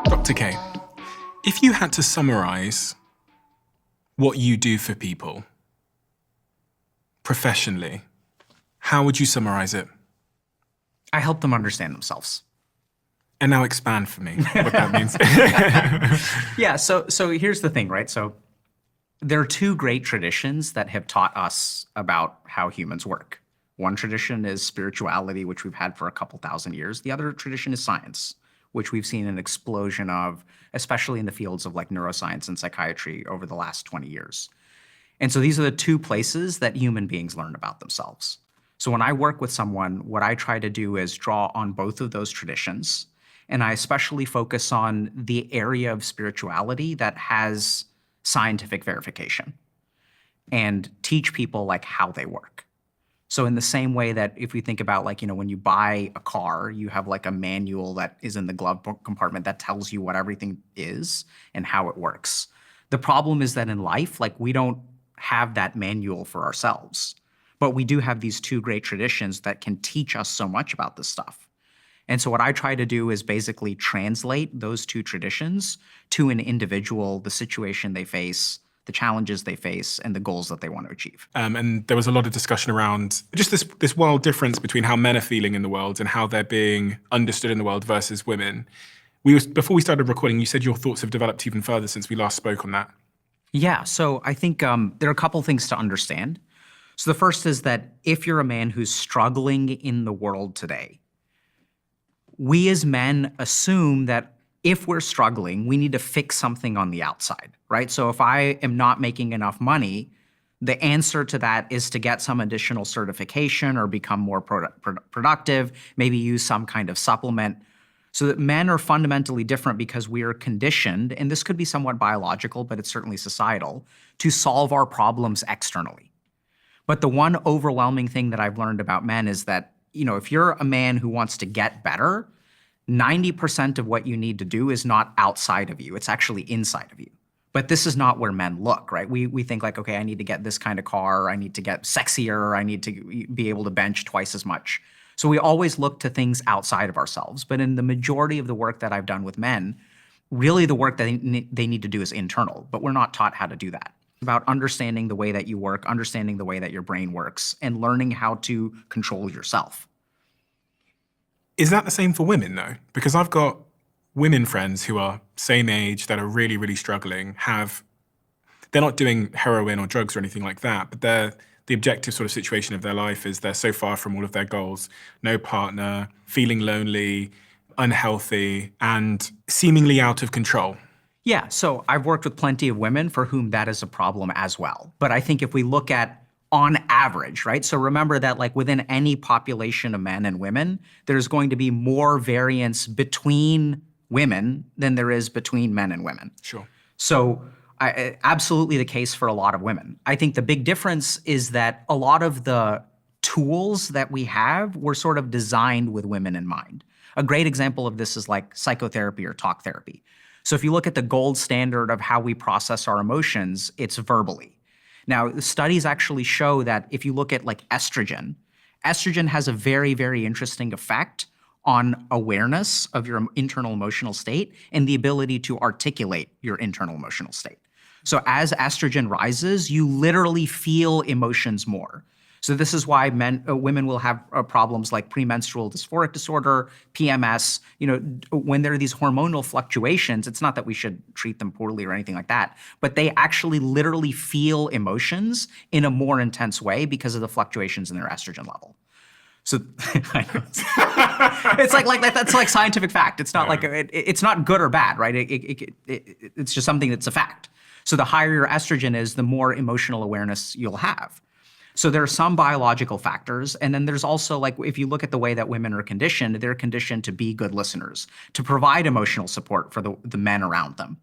Dr. K, if you had to summarize what you do for people professionally, how would you summarize it? I help them understand themselves. And now expand for me what that means. Yeah, so here's the thing, right? So there are two great traditions that have taught us about how humans work. One tradition is spirituality, which we've had for a couple thousand years. The other tradition is science, which we've seen an explosion of, especially in the fields of like neuroscience and psychiatry over the last 20 years. And so these are the two places that human beings learn about themselves. So when I work with someone, what I try to do is draw on both of those traditions. And I especially focus on the area of spirituality that has scientific verification and teach people like how they work. So in the same way that if we think about like, when you buy a car, you have like a manual that is in the glove compartment that tells you what everything is and how it works. The problem is that in life, like we don't have that manual for ourselves, but we do have these two great traditions that can teach us so much about this stuff. And so what I try to do is basically translate those two traditions to an individual, the situation they face, the challenges they face, and the goals that they want to achieve. And there was a lot of discussion around just this world difference between how men are feeling in the world and how they're being understood in the world versus women. Before we started recording, you said your thoughts have developed even further since we last spoke on that. Yeah, so I think there are a couple things to understand. So the first is that if you're a man who's struggling in the world today, we as men assume that if we're struggling, we need to fix something on the outside, right? So if I am not making enough money, the answer to that is to get some additional certification or become more productive, maybe use some kind of supplement. So that men are fundamentally different because we are conditioned, and this could be somewhat biological, but it's certainly societal, to solve our problems externally. But the one overwhelming thing that I've learned about men is that, if you're a man who wants to get better, 90% of what you need to do is not outside of you, it's actually inside of you. But this is not where men look, right? We think like, okay, I need to get this kind of car, I need to get sexier, I need to be able to bench twice as much. So we always look to things outside of ourselves. But in the majority of the work that I've done with men, really the work that they need to do is internal, but we're not taught how to do that. About understanding the way that you work, understanding the way that your brain works, and learning how to control yourself. Is that the same for women though? Because I've got women friends who are same age that are really, really struggling, they're not doing heroin or drugs or anything like that, but the objective sort of situation of their life is they're so far from all of their goals, no partner, feeling lonely, unhealthy, and seemingly out of control. Yeah, so I've worked with plenty of women for whom that is a problem as well. But I think if we look at on average, right? So remember that like within any population of men and women, there's going to be more variance between women than there is between men and women. Sure. So absolutely the case for a lot of women. I think the big difference is that a lot of the tools that we have were sort of designed with women in mind. A great example of this is like psychotherapy or talk therapy. So if you look at the gold standard of how we process our emotions, it's verbally. Now, the studies actually show that if you look at like estrogen has a very, very interesting effect on awareness of your internal emotional state and the ability to articulate your internal emotional state. So as estrogen rises, you literally feel emotions more. So this is why women will have problems like premenstrual dysphoric disorder, PMS. When there are these hormonal fluctuations, it's not that we should treat them poorly or anything like that, but they actually literally feel emotions in a more intense way because of the fluctuations in their estrogen level. So it's like that's like scientific fact. It's not like it's not good or bad, right? It's just something that's a fact. So the higher your estrogen is, the more emotional awareness you'll have. So there are some biological factors, and then there's also like, if you look at the way that women are conditioned, they're conditioned to be good listeners, to provide emotional support for the men around them.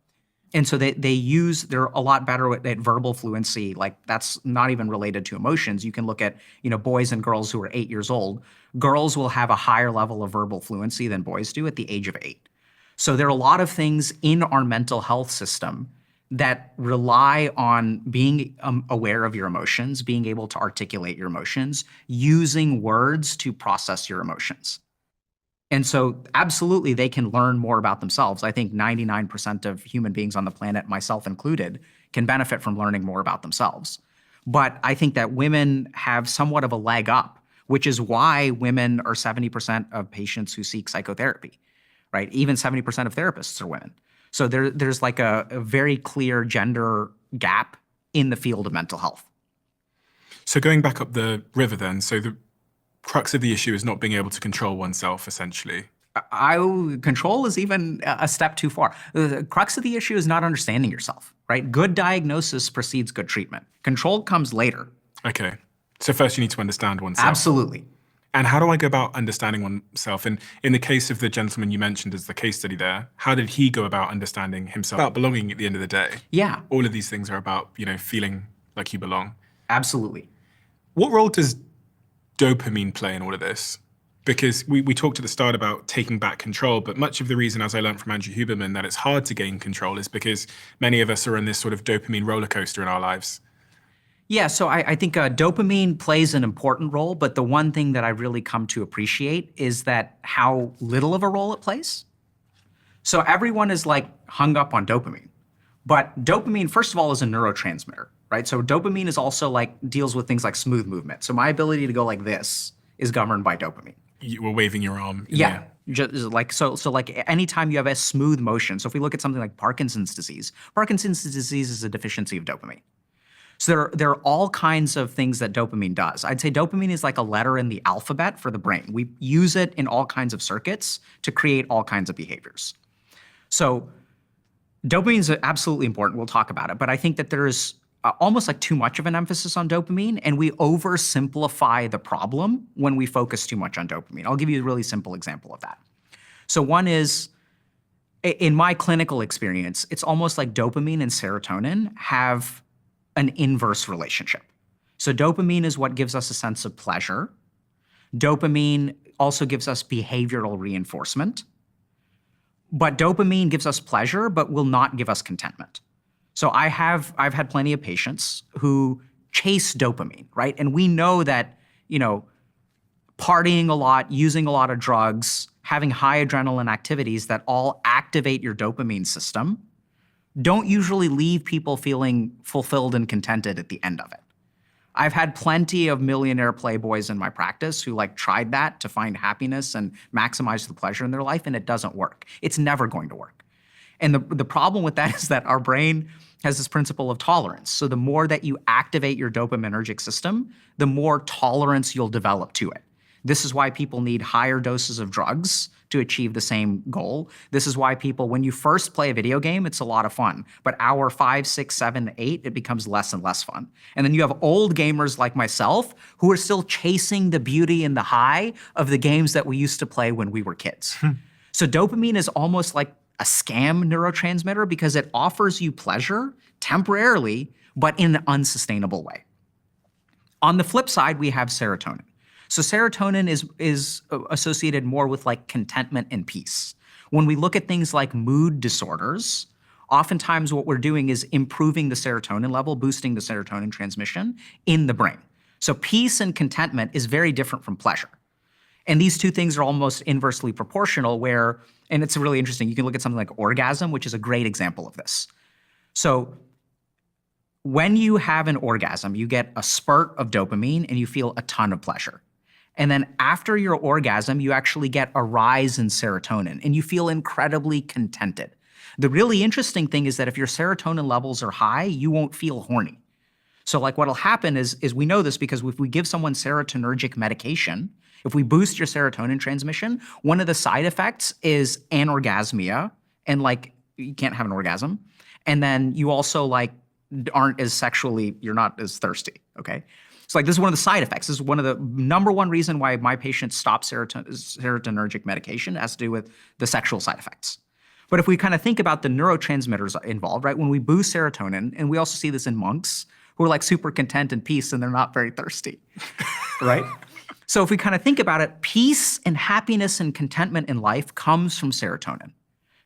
And so they're a lot better at verbal fluency. Like that's not even related to emotions. You can look at, boys and girls who are 8 years old. Girls will have a higher level of verbal fluency than boys do at the age of 8. So there are a lot of things in our mental health system that rely on being aware of your emotions, being able to articulate your emotions, using words to process your emotions. And so absolutely they can learn more about themselves. I think 99% of human beings on the planet, myself included, can benefit from learning more about themselves. But I think that women have somewhat of a leg up, which is why women are 70% of patients who seek psychotherapy, right? Even 70% of therapists are women. So there's like a very clear gender gap in the field of mental health. So going back up the river then, so the crux of the issue is not being able to control oneself, essentially. Control is even a step too far. The crux of the issue is not understanding yourself, right? Good diagnosis precedes good treatment. Control comes later. Okay. So first you need to understand oneself. Absolutely. And how do I go about understanding oneself? And in the case of the gentleman you mentioned as the case study there, how did he go about understanding himself? About belonging at the end of the day. Yeah. All of these things are about, feeling like you belong. Absolutely. What role does dopamine play in all of this? Because we talked at the start about taking back control, but much of the reason, as I learned from Andrew Huberman, that it's hard to gain control is because many of us are on this sort of dopamine roller coaster in our lives. Yeah, so I think dopamine plays an important role, but the one thing that I really come to appreciate is that how little of a role it plays. So everyone is like hung up on dopamine, but dopamine, first of all, is a neurotransmitter, right? So dopamine is also like deals with things like smooth movement. So my ability to go like this is governed by dopamine. You were waving your arm. Yeah. Just like so like anytime you have a smooth motion. So if we look at something like Parkinson's disease is a deficiency of dopamine. So there are all kinds of things that dopamine does. I'd say dopamine is like a letter in the alphabet for the brain. We use it in all kinds of circuits to create all kinds of behaviors. So dopamine is absolutely important. We'll talk about it. But I think that there is almost like too much of an emphasis on dopamine, and we oversimplify the problem when we focus too much on dopamine. I'll give you a really simple example of that. So one is, in my clinical experience, it's almost like dopamine and serotonin have an inverse relationship. So dopamine is what gives us a sense of pleasure. Dopamine also gives us behavioral reinforcement. But dopamine gives us pleasure, but will not give us contentment. So I've had plenty of patients who chase dopamine, right? And we know that, partying a lot, using a lot of drugs, having high adrenaline activities that all activate your dopamine system don't usually leave people feeling fulfilled and contented at the end of it. I've had plenty of millionaire playboys in my practice who tried that to find happiness and maximize the pleasure in their life, and it doesn't work. It's never going to work. And the problem with that is that our brain has this principle of tolerance. So the more that you activate your dopaminergic system, the more tolerance you'll develop to it. This is why people need higher doses of drugs to achieve the same goal. This is why people, when you first play a video game, it's a lot of fun. But hour 5, 6, 7, 8, it becomes less and less fun. And then you have old gamers like myself who are still chasing the beauty and the high of the games that we used to play when we were kids. So dopamine is almost like a scam neurotransmitter because it offers you pleasure temporarily, but in an unsustainable way. On the flip side, we have serotonin. So serotonin is associated more with contentment and peace. When we look at things like mood disorders, oftentimes what we're doing is improving the serotonin level, boosting the serotonin transmission in the brain. So peace and contentment is very different from pleasure. And these two things are almost inversely proportional where, and it's really interesting, you can look at something like orgasm, which is a great example of this. So when you have an orgasm, you get a spurt of dopamine and you feel a ton of pleasure. And then after your orgasm, you actually get a rise in serotonin and you feel incredibly contented. The really interesting thing is that if your serotonin levels are high, you won't feel horny. So what'll happen is we know this because if we give someone serotonergic medication, if we boost your serotonin transmission, one of the side effects is anorgasmia, and you can't have an orgasm. And then you also aren't as sexually, you're not as thirsty, okay? So this is one of the side effects. This is one of the number one reason why my patients stop serotonergic medication. It has to do with the sexual side effects. But if we kind of think about the neurotransmitters involved, right? When we boost serotonin, and we also see this in monks who are super content and peace and they're not very thirsty, right? So if we kind of think about it, peace and happiness and contentment in life comes from serotonin.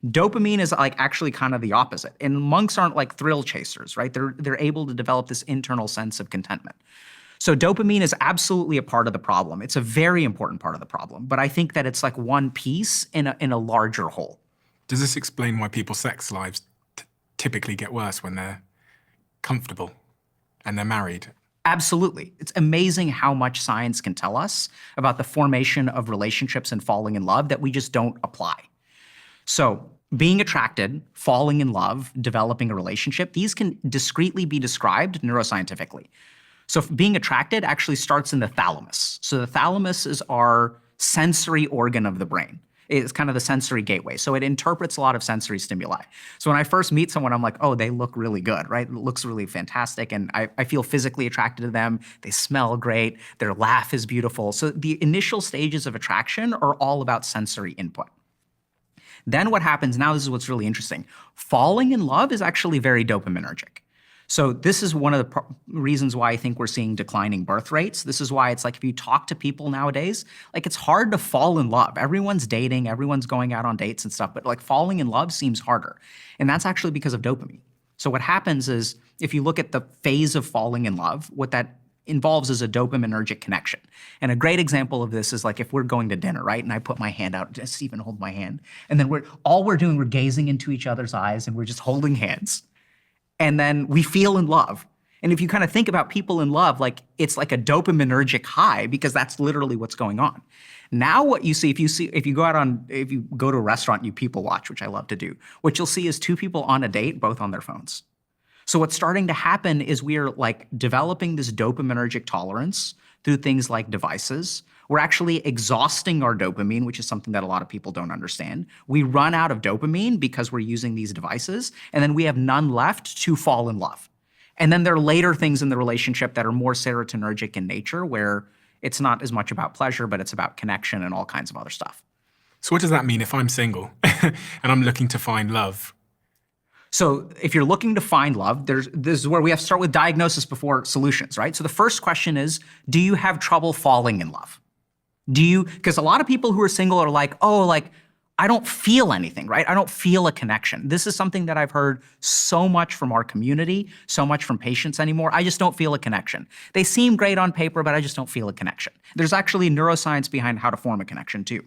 Dopamine is actually kind of the opposite. And monks aren't thrill chasers, right? They're able to develop this internal sense of contentment. So dopamine is absolutely a part of the problem. It's a very important part of the problem, but I think that it's like one piece in a larger whole. Does this explain why people's sex lives typically get worse when they're comfortable and they're married? Absolutely. It's amazing how much science can tell us about the formation of relationships and falling in love that we just don't apply. So being attracted, falling in love, developing a relationship, these can discretely be described neuroscientifically. So being attracted actually starts in the thalamus. So the thalamus is our sensory organ of the brain. It's kind of the sensory gateway. So it interprets a lot of sensory stimuli. So when I first meet someone, I'm like, oh, they look really good, right? It looks really fantastic. And I feel physically attracted to them. They smell great. Their laugh is beautiful. So the initial stages of attraction are all about sensory input. Then what happens, now this is what's really interesting. Falling in love is actually very dopaminergic. So this is one of the reasons why I think we're seeing declining birth rates. This is why it's like if you talk to people nowadays, like it's hard to fall in love. Everyone's dating, everyone's going out on dates and stuff, but like falling in love seems harder. And that's actually because of dopamine. So what happens is if you look at the phase of falling in love, what that involves is a dopaminergic connection. And a great example of this is like if we're going to dinner, right? And I put my hand out, just Stephen hold my hand. And then we're gazing into each other's eyes and we're just holding hands. And then we feel in love. And if you kind of think about people in love, like it's like a dopaminergic high because that's literally what's going on. Now what you see, if you go to a restaurant and you people watch, which I love to do, what you'll see is two people on a date, both on their phones. So what's starting to happen is we are like developing this dopaminergic tolerance through things like devices. We're actually exhausting our dopamine, which is something that a lot of people don't understand. We run out of dopamine because we're using these devices, and then we have none left to fall in love. And then there are later things in the relationship that are more serotonergic in nature, where it's not as much about pleasure, but it's about connection and all kinds of other stuff. So what does that mean if I'm single and I'm looking to find love? So if you're looking to find love, this is where we have to start with diagnosis before solutions, right? So the first question is, do you have trouble falling in love? Because a lot of people who are single are like, oh, like, I don't feel anything, right? I don't feel a connection. This is something that I've heard so much from our community, so much from patients anymore. I just don't feel a connection. They seem great on paper, but I just don't feel a connection. There's actually neuroscience behind how to form a connection too.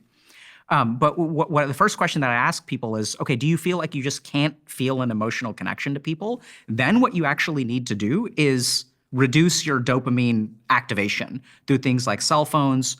But what the first question that I ask people is, okay, do you feel like you just can't feel an emotional connection to people? Then what you actually need to do is reduce your dopamine activation through things like cell phones.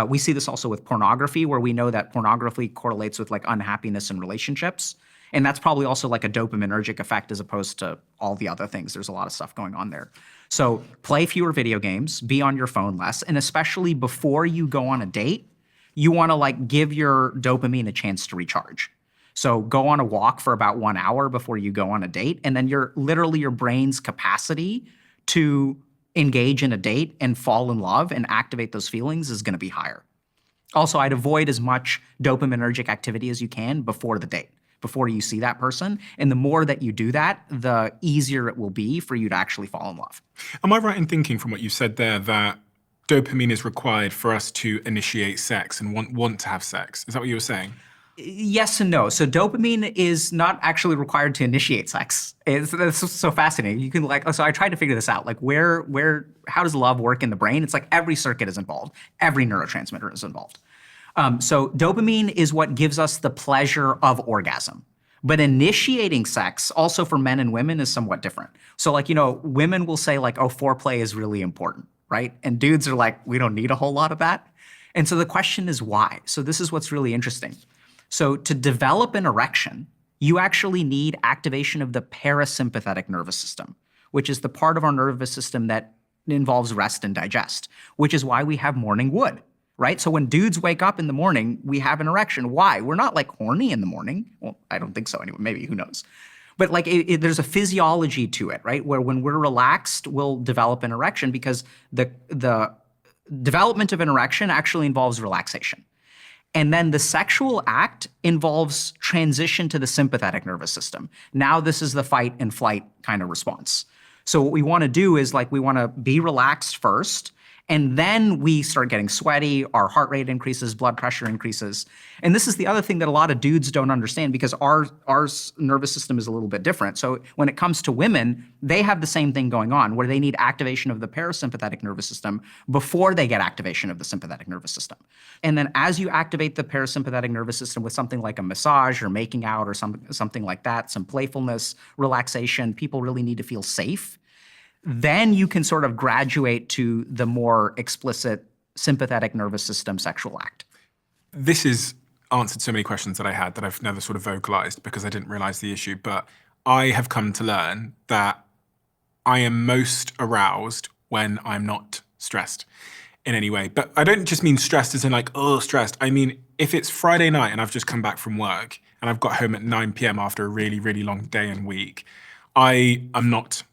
We see this also with pornography, where we know that pornography correlates with like unhappiness in relationships. And that's probably also like a dopaminergic effect as opposed to all the other things. There's a lot of stuff going on there. So play fewer video games, be on your phone less, and especially before you go on a date, you want to like give your dopamine a chance to recharge. So go on a walk for about 1 hour before you go on a date, and then your brain's capacity to engage in a date and fall in love and activate those feelings is going to be higher. Also, I'd avoid as much dopaminergic activity as you can before the date, before you see that person. And the more that you do that, the easier it will be for you to actually fall in love. Am I right in thinking from what you said there that dopamine is required for us to initiate sex and want to have sex? Is that what you were saying? Yes and no. So dopamine is not actually required to initiate sex. It's so fascinating. You can so I tried to figure this out. Like how does love work in the brain? It's like every circuit is involved. Every neurotransmitter is involved. So dopamine is what gives us the pleasure of orgasm. But initiating sex, also for men and women, is somewhat different. So like, women will say like, oh, foreplay is really important, right? And dudes are like, we don't need a whole lot of that. And so the question is why? So this is what's really interesting. So to develop an erection, you actually need activation of the parasympathetic nervous system, which is the part of our nervous system that involves rest and digest, which is why we have morning wood, right? So when dudes wake up in the morning, we have an erection. Why? We're not like horny in the morning. Well, I don't think so anyway, maybe, who knows? But like there's a physiology to it, right? Where when we're relaxed, we'll develop an erection because the development of an erection actually involves relaxation. And then the sexual act involves transition to the sympathetic nervous system. Now this is the fight and flight kind of response. So what we want to do is like we want to be relaxed first, And then we start getting sweaty, our heart rate increases, blood pressure increases. And this is the other thing that a lot of dudes don't understand because our nervous system is a little bit different. So when it comes to women, they have the same thing going on where they need activation of the parasympathetic nervous system before they get activation of the sympathetic nervous system. And then as you activate the parasympathetic nervous system with something like a massage or making out or something like that, some playfulness, relaxation, people really need to feel safe. Then you can sort of graduate to the more explicit sympathetic nervous system sexual act. This has answered so many questions that I had that I've never sort of vocalized because I didn't realize the issue. But I have come to learn that I am most aroused when I'm not stressed in any way. But I don't just mean stressed as in like, oh, stressed. I mean, if it's Friday night and I've just come back from work and I've got home at 9 p.m. after a really, really long day and week, I am not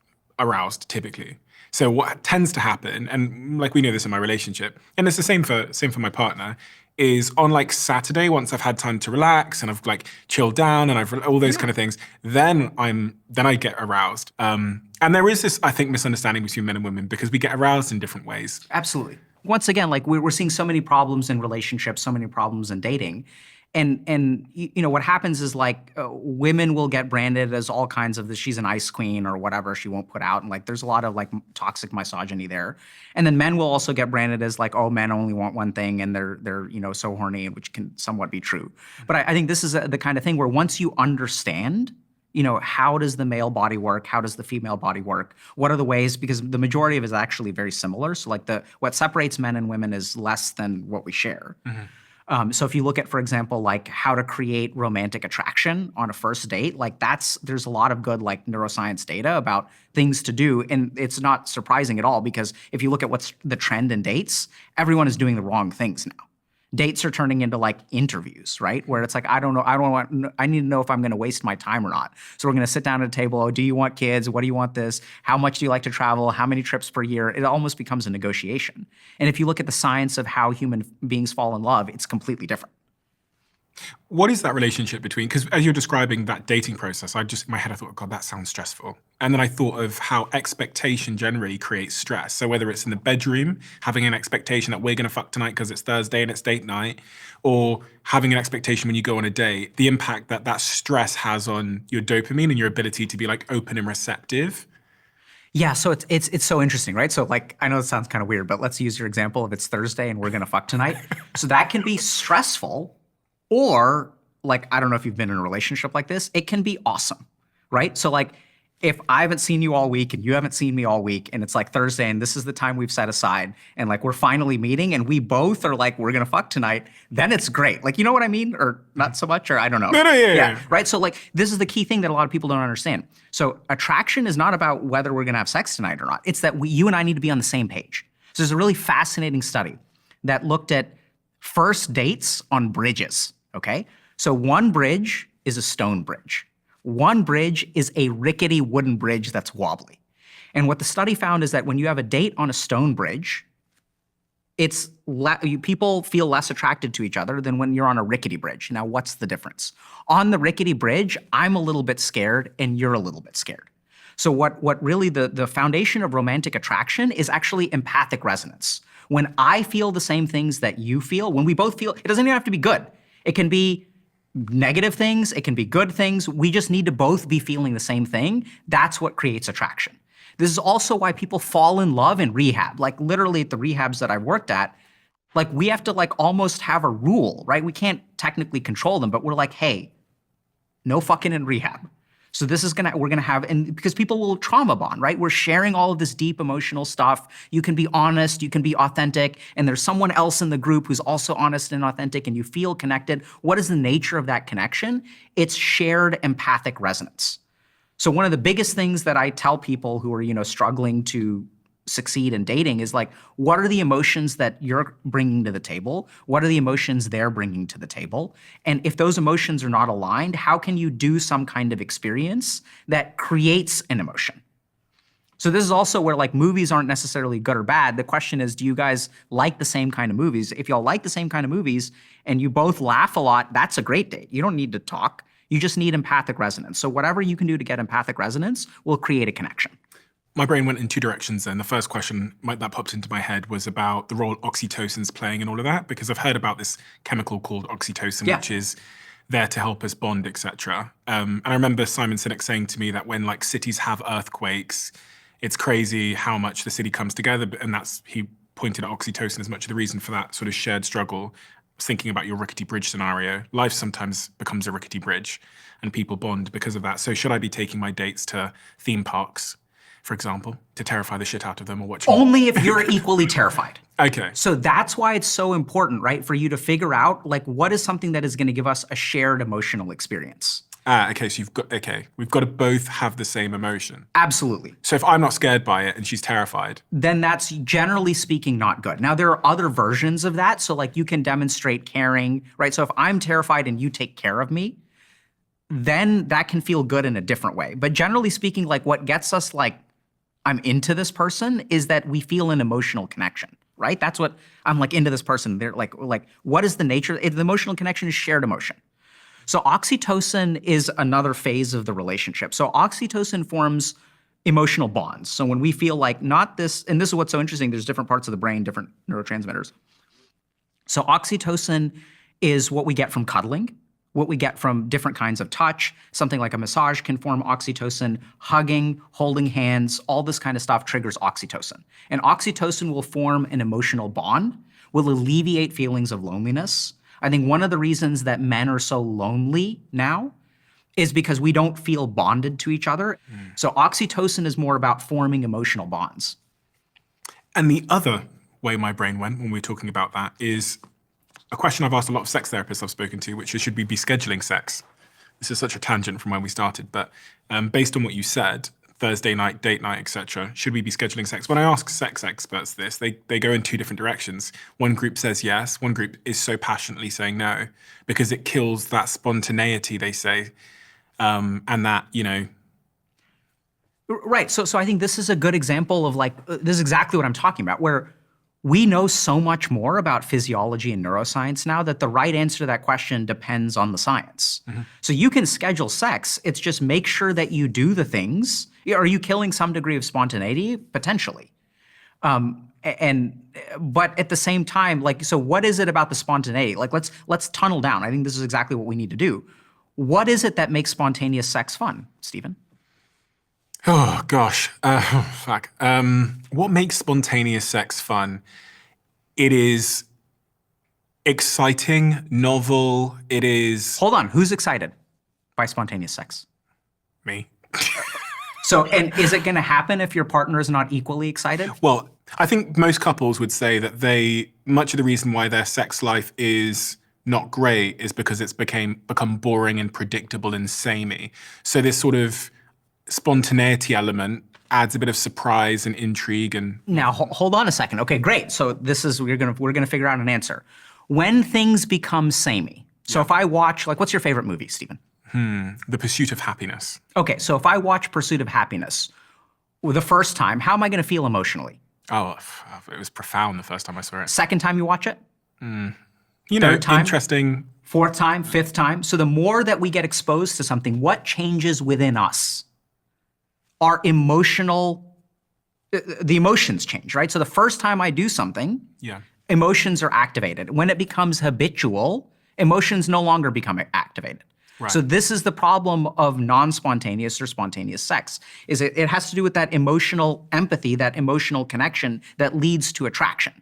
aroused typically. So what tends to happen, and like we know this in my relationship, and it's the same for my partner, is on like Saturday, once I've had time to relax and I've like chilled down and I've all those kind of things, then I get aroused. And there is this, I think, misunderstanding between men and women because we get aroused in different ways. Absolutely. Once again, like we're seeing so many problems in relationships, so many problems in dating. And you know what happens is like women will get branded as all kinds of she's an ice queen or whatever she won't put out, and like there's a lot of like toxic misogyny there. And then men will also get branded as like, oh, men only want one thing and they're you know so horny, which can somewhat be true. But I think this is the kind of thing where once you understand, you know, how does the male body work? How does the female body work? What are the ways? Because the majority of it is actually very similar. So like what separates men and women is less than what we share. Mm-hmm. So if you look at, for example, like how to create romantic attraction on a first date, like there's a lot of good like neuroscience data about things to do. And it's not surprising at all because if you look at what's the trend in dates, everyone is doing the wrong things now. Dates are turning into like interviews, right? Where it's like, I need to know if I'm gonna waste my time or not. So we're gonna sit down at a table, oh, do you want kids? What do you want this? How much do you like to travel? How many trips per year? It almost becomes a negotiation. And if you look at the science of how human beings fall in love, it's completely different. What is that relationship between, because as you're describing that dating process, in my head I thought, God, that sounds stressful. And then I thought of how expectation generally creates stress. So whether it's in the bedroom, having an expectation that we're gonna fuck tonight because it's Thursday and it's date night, or having an expectation when you go on a date, the impact that stress has on your dopamine and your ability to be like open and receptive. Yeah, so it's so interesting, right? So like, I know it sounds kind of weird, but let's use your example of it's Thursday and we're gonna fuck tonight. So that can be stressful. Or like, I don't know if you've been in a relationship like this, it can be awesome, right? So like, if I haven't seen you all week and you haven't seen me all week and it's like Thursday and this is the time we've set aside and like we're finally meeting and we both are like, we're gonna fuck tonight, then it's great. Like, you know what I mean? Or not so much, or I don't know. No, yeah. Right? So like, this is the key thing that a lot of people don't understand. So attraction is not about whether we're gonna have sex tonight or not. It's that you and I need to be on the same page. So there's a really fascinating study that looked at first dates on bridges. Okay, so one bridge is a stone bridge. One bridge is a rickety wooden bridge that's wobbly. And what the study found is that when you have a date on a stone bridge, people feel less attracted to each other than when you're on a rickety bridge. Now, what's the difference? On the rickety bridge, I'm a little bit scared and you're a little bit scared. So what really the foundation of romantic attraction is actually empathic resonance. When I feel the same things that you feel, when we both feel, it doesn't even have to be good. It can be negative things, it can be good things. We just need to both be feeling the same thing. That's what creates attraction. This is also why people fall in love in rehab. Like literally at the rehabs that I've worked at, like we have to like almost have a rule, right? We can't technically control them, but we're like, hey, no fucking in rehab. So this is we're gonna have, and because people will trauma bond, right? We're sharing all of this deep emotional stuff. You can be honest, you can be authentic, and there's someone else in the group who's also honest and authentic, and you feel connected. What is the nature of that connection? It's shared empathic resonance. So one of the biggest things that I tell people who are, you know, struggling to succeed in dating is like, what are the emotions that you're bringing to the table? What are the emotions they're bringing to the table? And if those emotions are not aligned, how can you do some kind of experience that creates an emotion? So this is also where like movies aren't necessarily good or bad. The question is, do you guys like the same kind of movies? If y'all like the same kind of movies and you both laugh a lot, that's a great date. You don't need to talk. You just need empathic resonance. So whatever you can do to get empathic resonance will create a connection. My brain went in two directions then. The first question that popped into my head was about the role oxytocin's playing in all of that, because I've heard about this chemical called oxytocin, which is there to help us bond, etc. And I remember Simon Sinek saying to me that when like cities have earthquakes, it's crazy how much the city comes together, and he pointed at oxytocin as much of the reason for that sort of shared struggle. I was thinking about your rickety bridge scenario. Life sometimes becomes a rickety bridge, and people bond because of that. So should I be taking my dates to theme parks, for example, to terrify the shit out of them, or watching? Only if you're equally terrified. Okay. So that's why it's so important, right, for you to figure out, like, what is something that is going to give us a shared emotional experience? Okay, so we've got to both have the same emotion. Absolutely. So if I'm not scared by it and she's terrified, then that's generally speaking not good. Now, there are other versions of that. So like you can demonstrate caring, right? So if I'm terrified and you take care of me, then that can feel good in a different way. But generally speaking, like what gets us like, I'm into this person is that we feel an emotional connection, right? That's what I'm like into this person. They're like what is the nature? The emotional connection is shared emotion. So oxytocin is another phase of the relationship. So oxytocin forms emotional bonds. So when we feel like not this, and this is what's so interesting, there's different parts of the brain, different neurotransmitters. So oxytocin is what we get from cuddling, what we get from different kinds of touch. Something like a massage can form oxytocin, hugging, holding hands, all this kind of stuff triggers oxytocin. And oxytocin will form an emotional bond, will alleviate feelings of loneliness. I think one of the reasons that men are so lonely now is because we don't feel bonded to each other. So oxytocin is more about forming emotional bonds. And the other way my brain went when we were talking about that is a question I've asked a lot of sex therapists I've spoken to, which is, should we be scheduling sex? This is such a tangent from where we started, but based on what you said, Thursday night, date night, etc. Should we be scheduling sex? When I ask sex experts this, they go in two different directions. One group says yes, one group is so passionately saying no, because it kills that spontaneity, they say, and that, you know. Right, so I think this is a good example of like, this is exactly what I'm talking about, where we know so much more about physiology and neuroscience now that the right answer to that question depends on the science. So you can schedule sex, it's just make sure that you do the things. Are you killing some degree of spontaneity? Potentially. But at the same time, like, so what is it about the spontaneity? Like, let's tunnel down. I think this is exactly what we need to do. What is it that makes spontaneous sex fun, Stephen? Oh, gosh. Fuck. What makes spontaneous sex fun? It is exciting, novel. It is... Hold on. Who's excited by spontaneous sex? Me. So, and is it going to happen if your partner is not equally excited? Well, I think most couples would say that much of the reason why their sex life is not great is because it's become boring and predictable and samey. So this sort of spontaneity element adds a bit of surprise and intrigue. And now hold on a second. Okay, great. So this is we're gonna figure out an answer. When things become samey. So if I watch, like, what's your favorite movie, Stephen? The Pursuit of Happiness. Okay, so if I watch Pursuit of Happiness the first time, how am I gonna feel emotionally? Oh, it was profound the first time I saw it. Second time you watch it? You know, interesting. Fourth time, fifth time. So the more that we get exposed to something, what changes within us? Our emotional, the emotions change, right? So the first time I do something, emotions are activated. When it becomes habitual, emotions no longer become activated. Right. So this is the problem of non-spontaneous or spontaneous sex, is it has to do with that emotional empathy, that emotional connection that leads to attraction.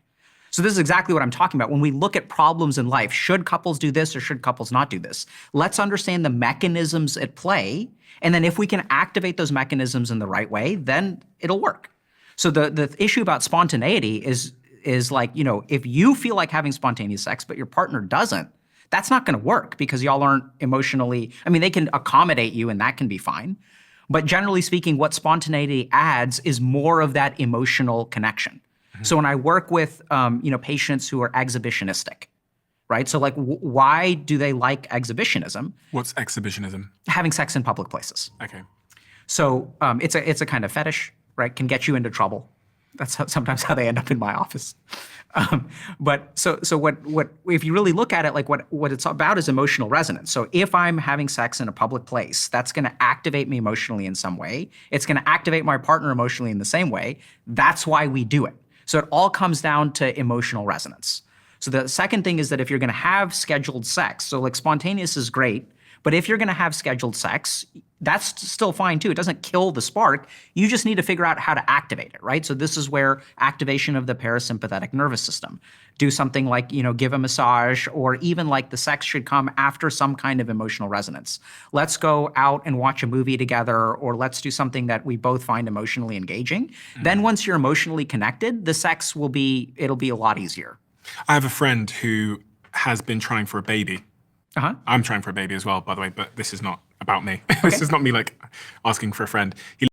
So this is exactly what I'm talking about. When we look at problems in life, should couples do this or should couples not do this? Let's understand the mechanisms at play, and then if we can activate those mechanisms in the right way, then it'll work. So the issue about spontaneity is like, you know, if you feel like having spontaneous sex but your partner doesn't, that's not gonna work because y'all aren't emotionally, I mean, they can accommodate you and that can be fine. But generally speaking, what spontaneity adds is more of that emotional connection. So when I work with you know, patients who are exhibitionistic, right? So like, why do they like exhibitionism? What's exhibitionism? Having sex in public places. Okay. So it's a kind of fetish, right? Can get you into trouble. That's sometimes how they end up in my office. But what if you really look at it, like what it's about is emotional resonance. So if I'm having sex in a public place, that's going to activate me emotionally in some way. It's going to activate my partner emotionally in the same way. That's why we do it. So it all comes down to emotional resonance. So the second thing is that if you're going to have scheduled sex, so like spontaneous is great, but if you're going to have scheduled sex, that's still fine too. It doesn't kill the spark. You just need to figure out how to activate it, right? So this is where activation of the parasympathetic nervous system. Do something like, give a massage, or even like the sex should come after some kind of emotional resonance. Let's go out and watch a movie together, or let's do something that we both find emotionally engaging. Then once you're emotionally connected, the sex it'll be a lot easier. I have a friend who has been trying for a baby. I'm trying for a baby as well, by the way, but this is not about me. This is not me like asking for a friend. He